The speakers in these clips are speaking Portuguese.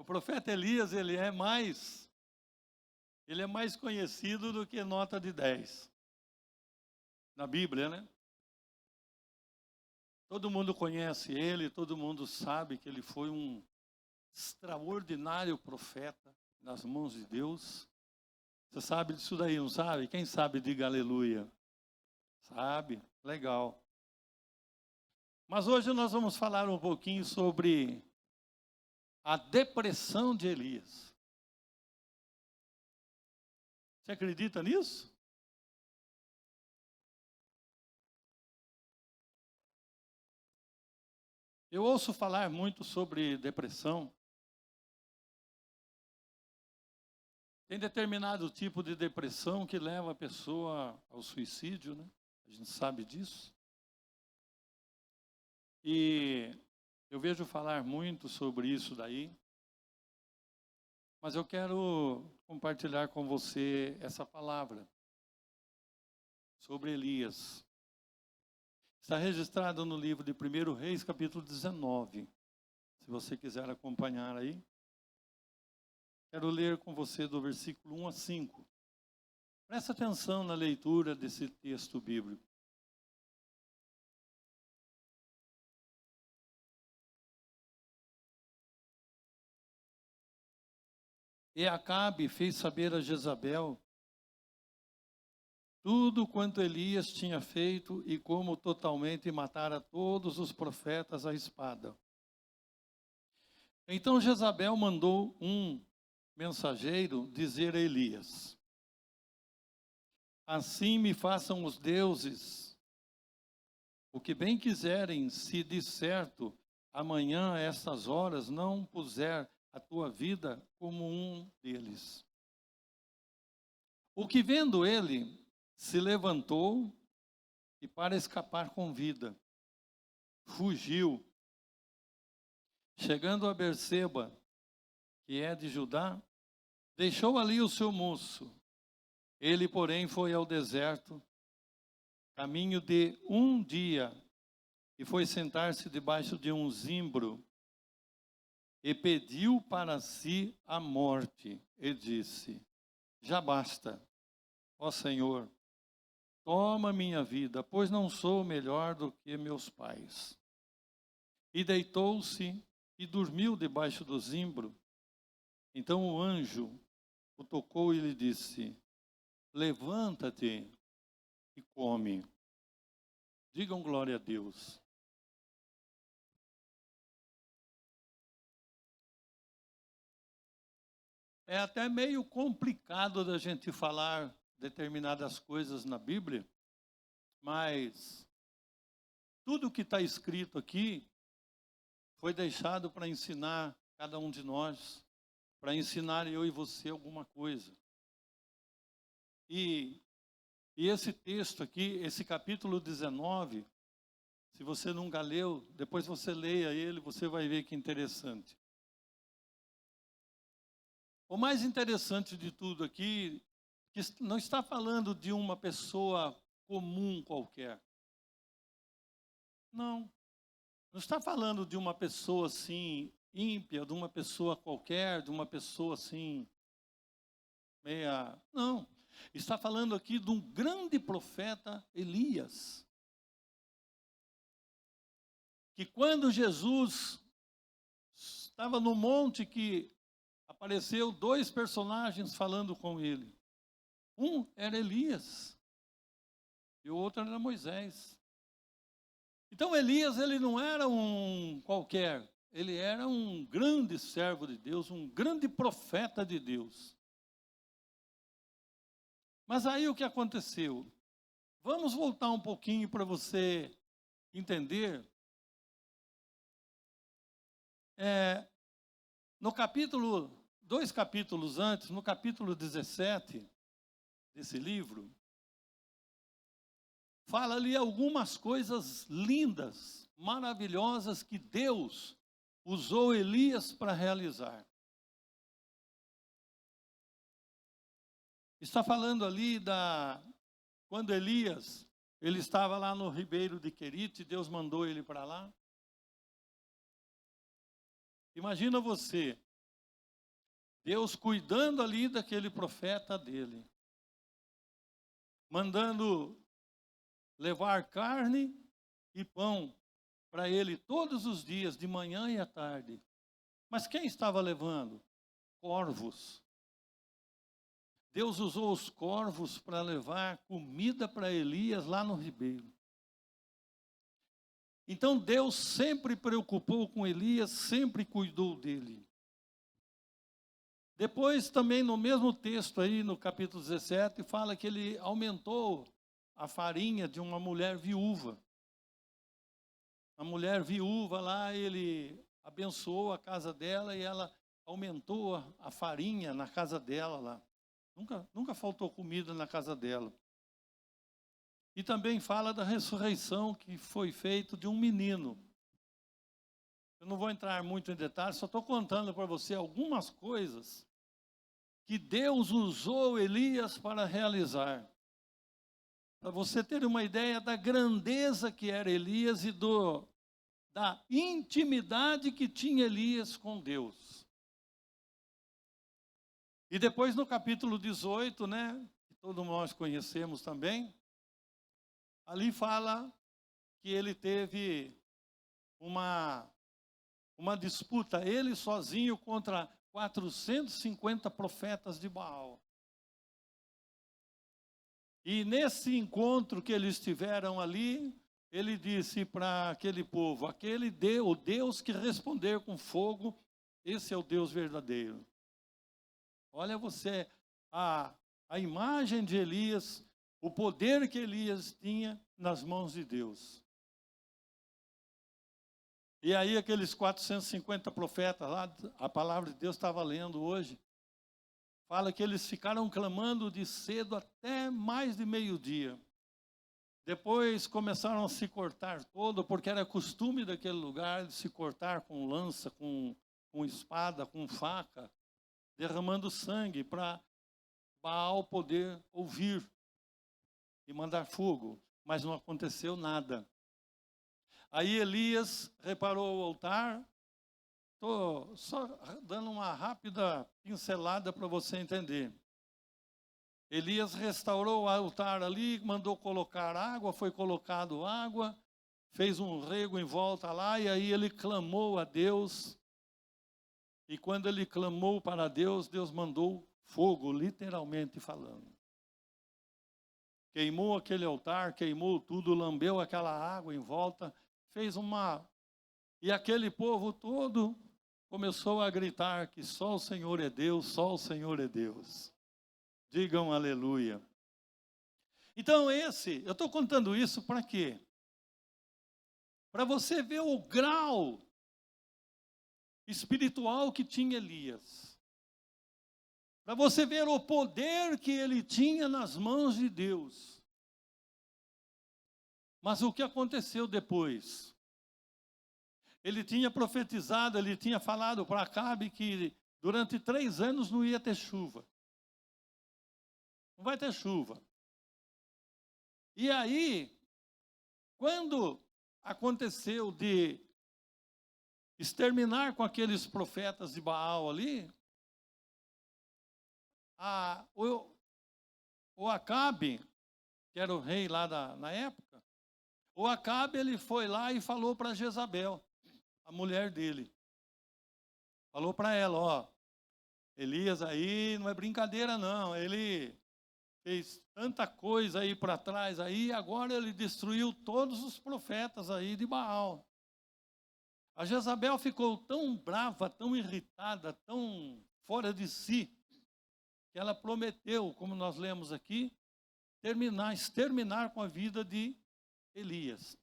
profeta Elias, ele é mais conhecido do que nota de 10 na Bíblia, né? Todo mundo conhece ele, todo mundo sabe que ele foi um extraordinário profeta nas mãos de Deus. Você sabe disso daí, não sabe? Quem sabe, diga aleluia. Sabe? Legal. Mas hoje nós vamos falar um pouquinho sobre a depressão de Elias. Você acredita nisso? Eu ouço falar muito sobre depressão. Tem determinado tipo de depressão que leva a pessoa ao suicídio, né? A gente sabe disso. E eu vejo falar muito sobre isso daí. Mas eu quero compartilhar com você essa palavra sobre Elias. Está registrado no livro de 1 Reis, capítulo 19. Se você quiser acompanhar aí. Quero ler com você do versículo 1 a 5. Presta atenção na leitura desse texto bíblico. E Acabe fez saber a Jezabel tudo quanto Elias tinha feito e como totalmente matara todos os profetas à espada. Então Jezabel mandou um mensageiro dizer a Elias: assim me façam os deuses o que bem quiserem, se de certo amanhã a estas horas não puser a tua vida como um deles. O que vendo ele se levantou e para escapar com vida fugiu, chegando a Berseba, que é de Judá, deixou ali o seu moço. Ele, porém, foi ao deserto, caminho de um dia, e foi sentar-se debaixo de um zimbro, e pediu para si a morte, e disse: já basta, ó Senhor, toma minha vida, pois não sou melhor do que meus pais. E deitou-se e dormiu debaixo do zimbro. Então o anjo o tocou e lhe disse: levanta-te e come. Digam glória a Deus. É até meio complicado da gente falar determinadas coisas na Bíblia, mas tudo que está escrito aqui foi deixado para ensinar cada um de nós, para ensinar eu e você alguma coisa. E esse texto aqui, esse capítulo 19, se você nunca leu, depois você leia ele, você vai ver que interessante. O mais interessante de tudo aqui, que não está falando de uma pessoa comum qualquer. Não. Não está falando de uma pessoa assim, ímpia, de uma pessoa qualquer, de uma pessoa assim, meia... Não. Está falando aqui de um grande profeta, Elias. Que quando Jesus estava no monte, que apareceu dois personagens falando com ele. Um era Elias e o outro era Moisés. Então Elias, ele não era um qualquer, ele era um grande servo de Deus, um grande profeta de Deus. Mas aí o que aconteceu? Vamos voltar um pouquinho para você entender. No capítulo, 2 capítulos antes, no capítulo 17 desse livro, fala ali algumas coisas lindas, maravilhosas que Deus usou Elias para realizar. Está falando ali quando Elias, ele estava lá no ribeiro de Querite, Deus mandou ele para lá. Imagina você, Deus cuidando ali daquele profeta dele, mandando levar carne e pão para ele todos os dias, de manhã e à tarde. Mas quem estava levando? Corvos. Deus usou os corvos para levar comida para Elias lá no ribeiro. Então Deus sempre preocupou com Elias, sempre cuidou dele. Depois também no mesmo texto aí, no capítulo 17, fala que ele aumentou a farinha de uma mulher viúva. A mulher viúva lá, ele abençoou a casa dela e ela aumentou a farinha na casa dela lá. Nunca faltou comida na casa dela. E também fala da ressurreição que foi feita de um menino. Eu não vou entrar muito em detalhes, só estou contando para você algumas coisas que Deus usou Elias para realizar. Para você ter uma ideia da grandeza que era Elias e da intimidade que tinha Elias com Deus. E depois no capítulo 18, né, que todos nós conhecemos também, ali fala que ele teve uma disputa, ele sozinho contra 450 profetas de Baal. E nesse encontro que eles tiveram ali, ele disse para aquele povo, o Deus que responder com fogo, esse é o Deus verdadeiro. Olha você, a imagem de Elias, o poder que Elias tinha nas mãos de Deus. E aí aqueles 450 profetas lá, a palavra de Deus estava lendo hoje, fala que eles ficaram clamando de cedo até mais de meio-dia. Depois começaram a se cortar todo, porque era costume daquele lugar de se cortar com lança, com espada, com faca, derramando sangue para Baal poder ouvir e mandar fogo. Mas não aconteceu nada. Aí Elias reparou o altar. Estou só dando uma rápida pincelada para você entender. Elias restaurou o altar ali, mandou colocar água, foi colocado água, fez um rego em volta lá, e aí ele clamou a Deus. E quando ele clamou para Deus, Deus mandou fogo, literalmente falando. Queimou aquele altar, queimou tudo, lambeu aquela água em volta, fez uma... E aquele povo todo começou a gritar que só o Senhor é Deus, só o Senhor é Deus. Digam aleluia. Então eu estou contando isso para quê? Para você ver o grau espiritual que tinha Elias. Para você ver o poder que ele tinha nas mãos de Deus. Mas o que aconteceu depois? Ele tinha profetizado, ele tinha falado para Acabe que durante 3 anos não ia ter chuva. Não vai ter chuva. E aí, quando aconteceu de exterminar com aqueles profetas de Baal ali, o Acabe, que era o rei lá na época, o Acabe ele foi lá e falou para Jezabel, a mulher dele. Falou para ela, ó, Elias aí não é brincadeira não, ele fez tanta coisa aí para trás aí, agora ele destruiu todos os profetas aí de Baal. A Jezabel ficou tão brava, tão irritada, tão fora de si, que ela prometeu, como nós lemos aqui, exterminar com a vida de Elias.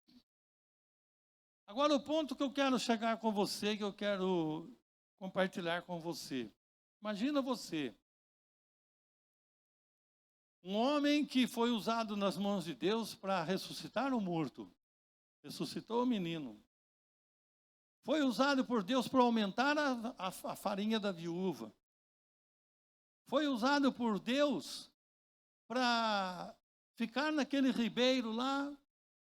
Agora o ponto que eu quero chegar com você, que eu quero compartilhar com você. Imagina você, um homem que foi usado nas mãos de Deus para ressuscitar o morto, ressuscitou o menino. Foi usado por Deus para aumentar a farinha da viúva. Foi usado por Deus para ficar naquele ribeiro lá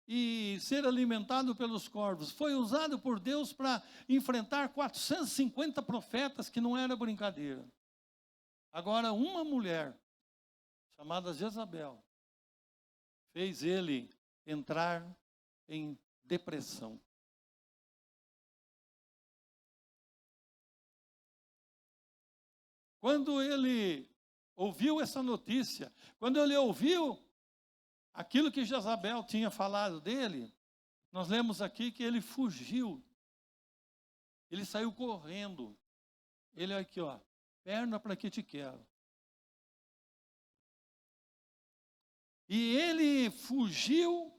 e ser alimentado pelos corvos. Foi usado por Deus para enfrentar 450 profetas, que não era brincadeira. Agora, uma mulher, chamada Jezabel, fez ele entrar em depressão. Quando ele ouviu essa notícia, quando ele ouviu aquilo que Jezabel tinha falado dele, nós lemos aqui que ele fugiu. Ele saiu correndo. Ele aqui, ó, perna para que te quero. E ele fugiu,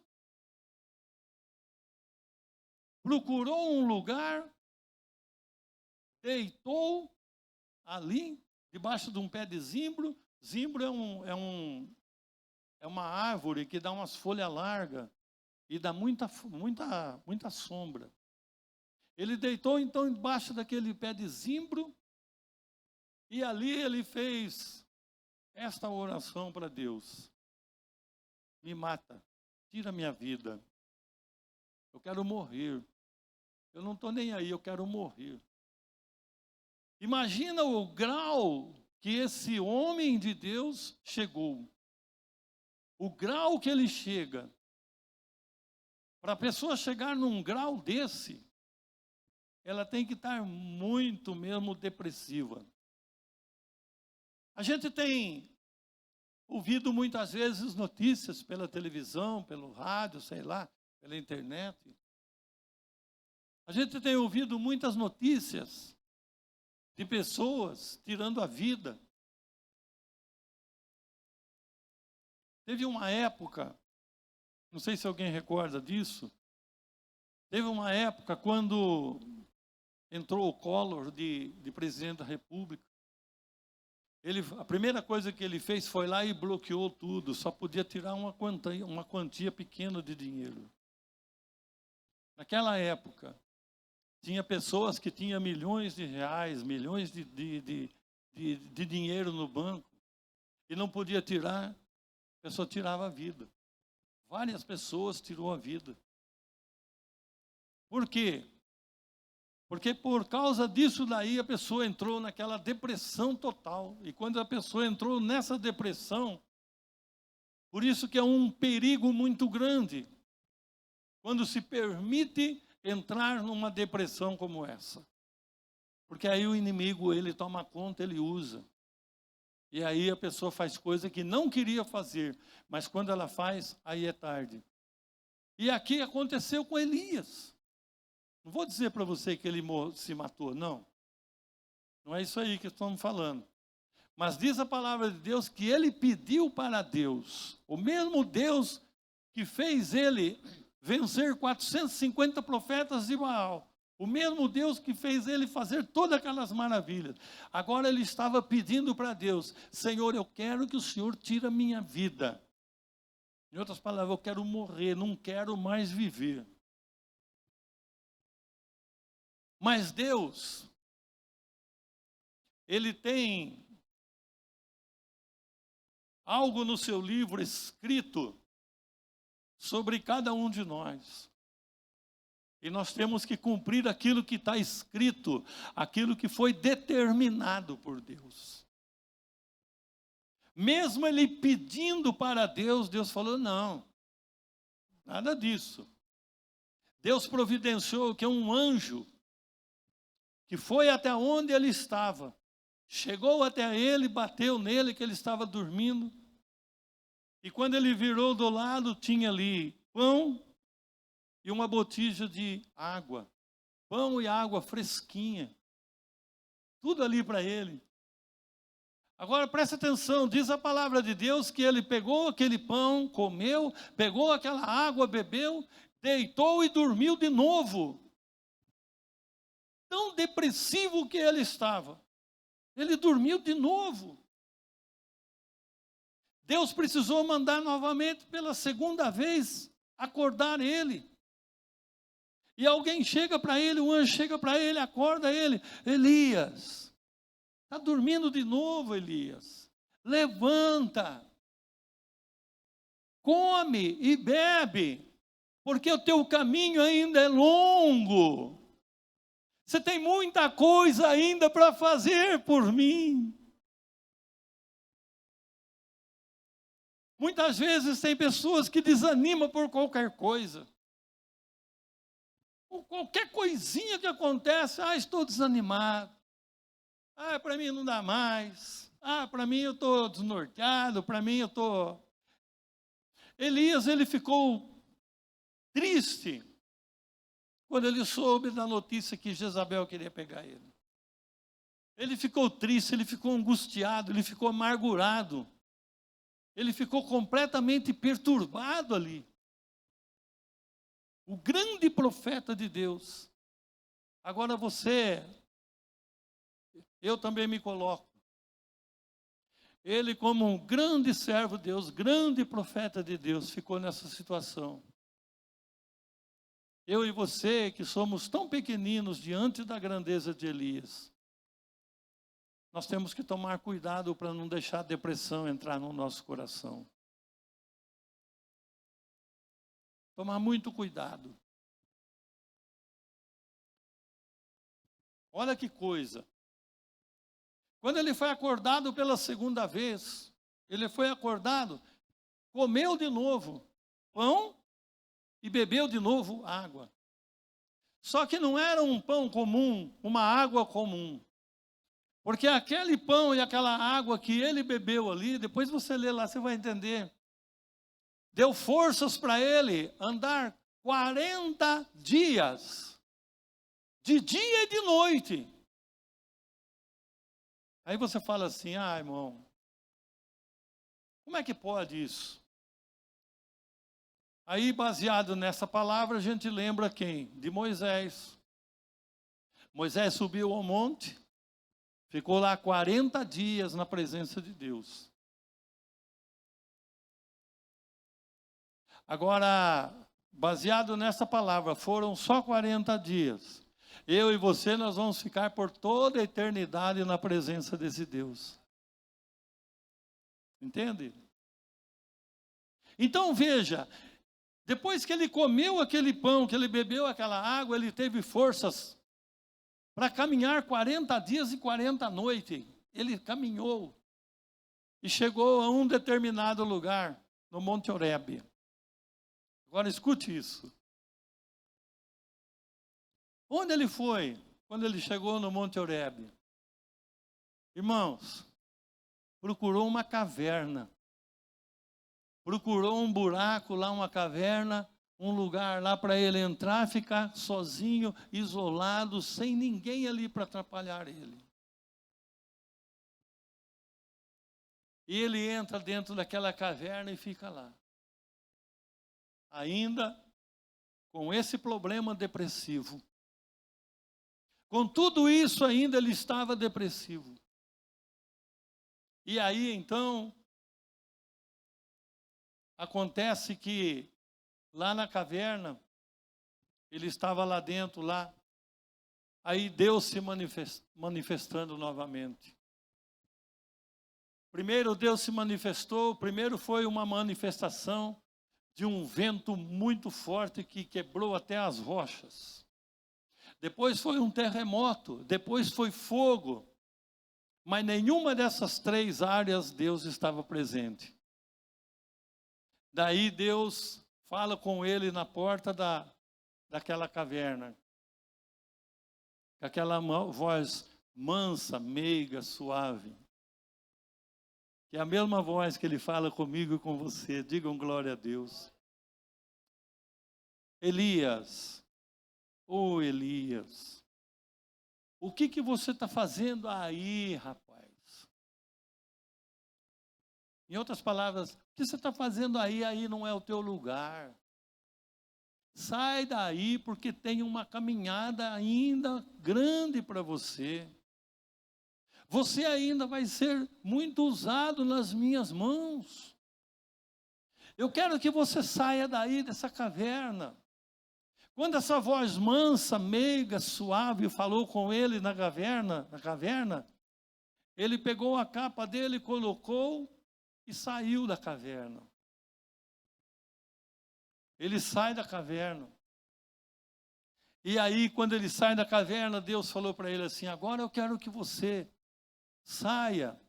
procurou um lugar, deitou ali, debaixo de um pé de zimbro. Zimbro é uma árvore que dá umas folhas largas e dá muita sombra. Ele deitou então embaixo daquele pé de zimbro e ali ele fez esta oração para Deus: me mata, tira minha vida, eu quero morrer, eu não estou nem aí, eu quero morrer. Imagina o grau que esse homem de Deus chegou, o grau que ele chega. Para a pessoa chegar num grau desse, ela tem que estar muito mesmo depressiva. A gente tem ouvido muitas vezes notícias pela televisão, pelo rádio, sei lá, pela internet. A gente tem ouvido muitas notícias de pessoas tirando a vida. Teve uma época, não sei se alguém recorda disso, teve uma época quando entrou o Collor de presidente da República. A primeira coisa que ele fez foi lá e bloqueou tudo, só podia tirar uma quantia pequena de dinheiro. Naquela época, tinha pessoas que tinham milhões de reais, milhões de dinheiro no banco, e não podia tirar, a pessoa tirava a vida. Várias pessoas tirou a vida. Por quê? Porque por causa disso daí a pessoa entrou naquela depressão total. E quando a pessoa entrou nessa depressão, por isso que é um perigo muito grande, quando se permite entrar numa depressão como essa. Porque aí o inimigo, ele toma conta, ele usa. E aí a pessoa faz coisa que não queria fazer, mas quando ela faz, aí é tarde. E aqui aconteceu com Elias. Não vou dizer para você que ele se matou, não. Não é isso aí que estamos falando. Mas diz a palavra de Deus que ele pediu para Deus, o mesmo Deus que fez ele vencer 450 profetas de Baal, o mesmo Deus que fez ele fazer todas aquelas maravilhas. Agora ele estava pedindo para Deus: Senhor, eu quero que o Senhor tire a minha vida. Em outras palavras, eu quero morrer, não quero mais viver. Mas Deus, Ele tem algo no seu livro escrito sobre cada um de nós. E nós temos que cumprir aquilo que está escrito, aquilo que foi determinado por Deus. Mesmo ele pedindo para Deus, Deus falou: não, nada disso. Deus providenciou que um anjo, que foi até onde ele estava, chegou até ele, bateu nele, que ele estava dormindo, e quando ele virou do lado, tinha ali pão e uma botija de água, pão e água fresquinha, tudo ali para ele. Agora presta atenção, diz a palavra de Deus que ele pegou aquele pão, comeu, pegou aquela água, bebeu, deitou e dormiu de novo. Tão depressivo que ele estava, ele dormiu de novo. Deus precisou mandar novamente pela segunda vez acordar ele. E alguém chega para ele, o anjo chega para ele, acorda ele: Elias, está dormindo de novo, Elias, levanta, come e bebe, porque o teu caminho ainda é longo. Você tem muita coisa ainda para fazer por mim. Muitas vezes tem pessoas que desanimam por qualquer coisa. Por qualquer coisinha que acontece, estou desanimado. Para mim não dá mais. Para mim eu estou desnorteado, para mim eu estou... Elias, ele ficou triste quando ele soube da notícia que Jezabel queria pegar ele. Ele ficou triste, ele ficou angustiado, ele ficou amargurado. Ele ficou completamente perturbado ali. O grande profeta de Deus. Agora eu também me coloco. Ele, como um grande servo de Deus, grande profeta de Deus, ficou nessa situação. Eu e você, que somos tão pequeninos diante da grandeza de Elias, nós temos que tomar cuidado para não deixar a depressão entrar no nosso coração. Tomar muito cuidado. Olha que coisa. Quando ele foi acordado pela segunda vez, ele foi acordado, comeu de novo pão e bebeu de novo água. Só que não era um pão comum, uma água comum. Porque aquele pão e aquela água que ele bebeu ali, depois você lê lá, você vai entender. Deu forças para ele andar 40 dias, de dia e de noite. Aí você fala assim, irmão, como é que pode isso? Aí, baseado nessa palavra, a gente lembra quem? De Moisés. Moisés subiu ao monte, ficou lá 40 dias na presença de Deus. Agora, baseado nessa palavra, foram só 40 dias. Eu e você, nós vamos ficar por toda a eternidade na presença desse Deus. Entende? Então veja, depois que ele comeu aquele pão, que ele bebeu aquela água, ele teve forças para caminhar 40 dias e 40 noites. Ele caminhou e chegou a um determinado lugar, no Monte Horebe. Agora escute isso. Onde ele foi quando ele chegou no Monte Horebe? Irmãos, procurou uma caverna. Procurou um buraco lá, uma caverna, um lugar lá para ele entrar, ficar sozinho, isolado, sem ninguém ali para atrapalhar ele. E ele entra dentro daquela caverna e fica lá. Ainda com esse problema depressivo. Com tudo isso ainda ele estava depressivo. E aí então, acontece que lá na caverna, ele estava lá dentro, lá. Aí Deus se manifestando novamente. Primeiro Deus se manifestou, primeiro foi uma manifestação de um vento muito forte que quebrou até as rochas. Depois foi um terremoto, depois foi fogo. Mas nenhuma dessas três áreas Deus estava presente. Daí Deus fala com ele na porta daquela caverna. Com aquela voz mansa, meiga, suave. Que é a mesma voz que ele fala comigo e com você. Digam glória a Deus. Elias, Elias, o que você está fazendo aí, rapaz? Em outras palavras, o que você está fazendo aí? Aí não é o teu lugar. Sai daí, porque tem uma caminhada ainda grande para você. Você ainda vai ser muito usado nas minhas mãos. Eu quero que você saia daí dessa caverna. Quando essa voz mansa, meiga, suave falou com ele na caverna, ele pegou a capa dele, colocou e saiu da caverna. Ele sai da caverna. E aí, quando ele sai da caverna, Deus falou para ele assim: agora eu quero que você saia.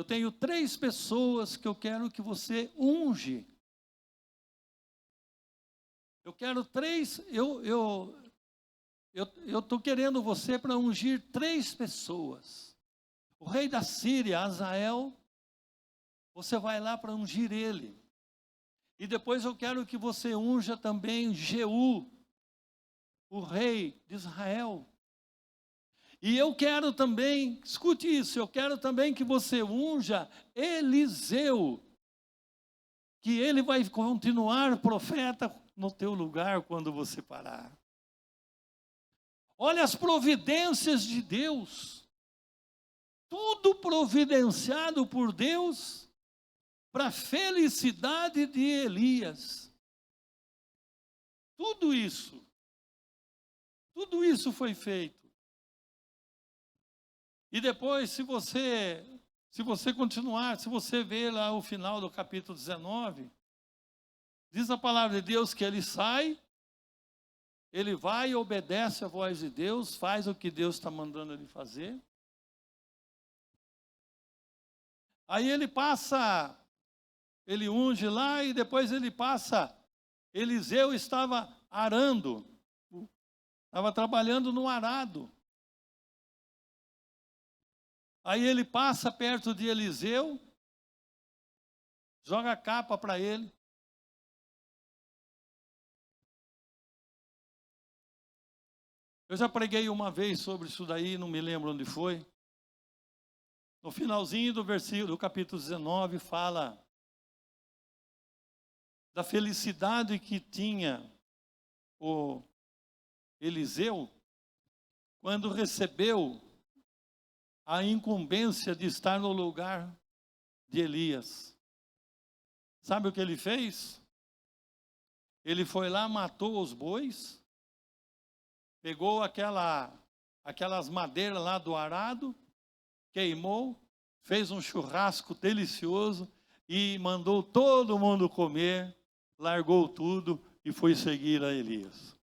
Eu tenho 3 pessoas que eu quero que você unge. Eu quero 3, eu estou querendo você para ungir 3 pessoas. O rei da Síria, Azael, você vai lá para ungir ele. E depois eu quero que você unja também Jeú, o rei de Israel. E eu quero também, escute isso, eu quero também que você unja Eliseu, que ele vai continuar profeta no teu lugar quando você parar. Olha as providências de Deus, tudo providenciado por Deus para a felicidade de Elias. Tudo isso foi feito. E depois, se você continuar, se você ver lá o final do capítulo 19, diz a palavra de Deus que ele sai, ele vai e obedece a voz de Deus, faz o que Deus está mandando ele fazer. Aí ele passa, ele unge lá e depois ele passa, Eliseu estava arando, estava trabalhando no arado. Aí ele passa perto de Eliseu, joga a capa para ele. Eu já preguei uma vez sobre isso daí, não me lembro onde foi. No finalzinho do versículo, do capítulo 19, fala da felicidade que tinha o Eliseu quando recebeu a incumbência de estar no lugar de Elias. Sabe o que ele fez? Ele foi lá, matou os bois, pegou aquelas madeiras lá do arado, queimou, fez um churrasco delicioso e mandou todo mundo comer, largou tudo e foi seguir a Elias.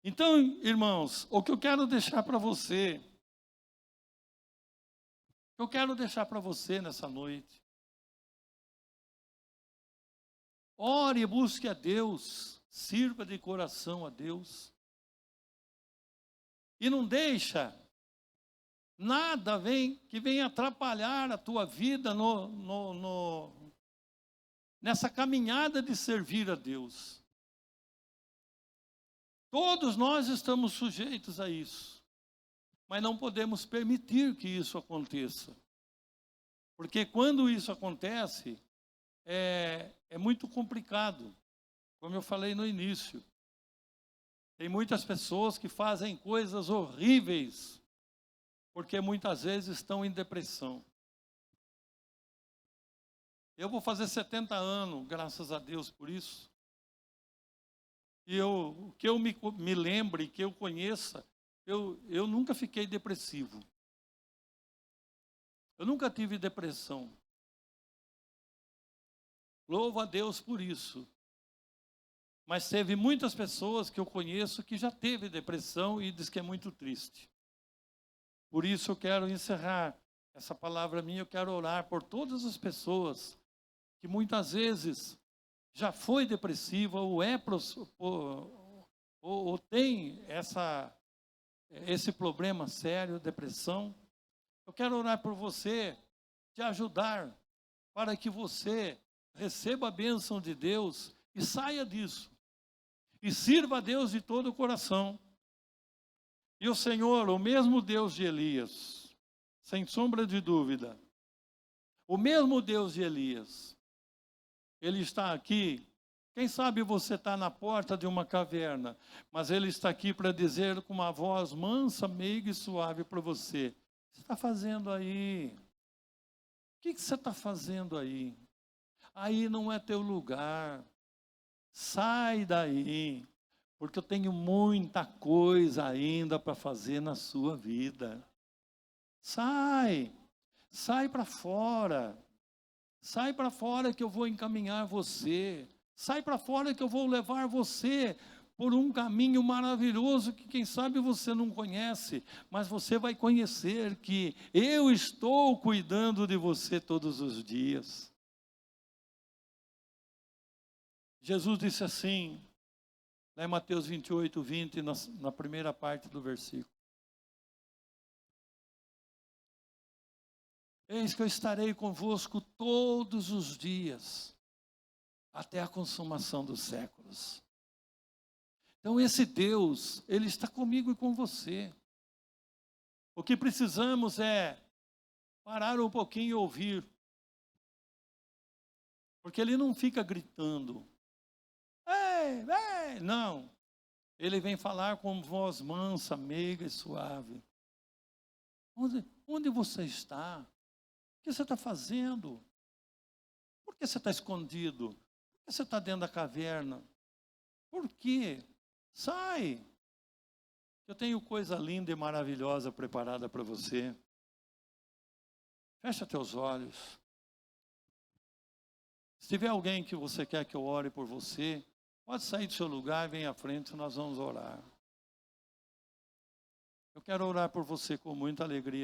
Então, irmãos, o que eu quero deixar para você, nessa noite, ore e busque a Deus, sirva de coração a Deus, e não deixa nada que venha atrapalhar a tua vida nessa caminhada de servir a Deus. Todos nós estamos sujeitos a isso, mas não podemos permitir que isso aconteça. Porque quando isso acontece, é muito complicado, como eu falei no início. Tem muitas pessoas que fazem coisas horríveis, porque muitas vezes estão em depressão. Eu vou fazer 70 anos, graças a Deus por isso. E o que eu me lembre, que eu conheça, eu nunca fiquei depressivo. Eu nunca tive depressão. Louvo a Deus por isso. Mas teve muitas pessoas que eu conheço que já teve depressão e diz que é muito triste. Por isso eu quero encerrar essa palavra minha, eu quero orar por todas as pessoas que muitas vezes já foi depressiva ou tem esse problema sério, depressão. Eu quero orar por você, te ajudar, para que você receba a bênção de Deus e saia disso. E sirva a Deus de todo o coração. E o Senhor, o mesmo Deus de Elias, sem sombra de dúvida, o mesmo Deus de Elias, Ele está aqui. Quem sabe você está na porta de uma caverna, mas Ele está aqui para dizer com uma voz mansa, meiga e suave para você: o que você está fazendo aí? O que você está fazendo aí? Aí não é teu lugar. Sai daí, porque eu tenho muita coisa ainda para fazer na sua vida. Sai para fora. Sai para fora que eu vou encaminhar você. Sai para fora que eu vou levar você por um caminho maravilhoso que quem sabe você não conhece, mas você vai conhecer que eu estou cuidando de você todos os dias. Jesus disse assim, lá em Mateus 28, 20, na primeira parte do versículo. Eis que eu estarei convosco todos os dias, até a consumação dos séculos. Então esse Deus, Ele está comigo e com você. O que precisamos é parar um pouquinho e ouvir. Porque Ele não fica gritando. Ei, ei, não. Ele vem falar com voz mansa, meiga e suave. Onde você está? O que você está fazendo? Por que você está escondido? Por que você está dentro da caverna? Por quê? Sai! Eu tenho coisa linda e maravilhosa preparada para você. Fecha teus olhos. Se tiver alguém que você quer que eu ore por você, pode sair do seu lugar e vem à frente, nós vamos orar. Eu quero orar por você com muita alegria.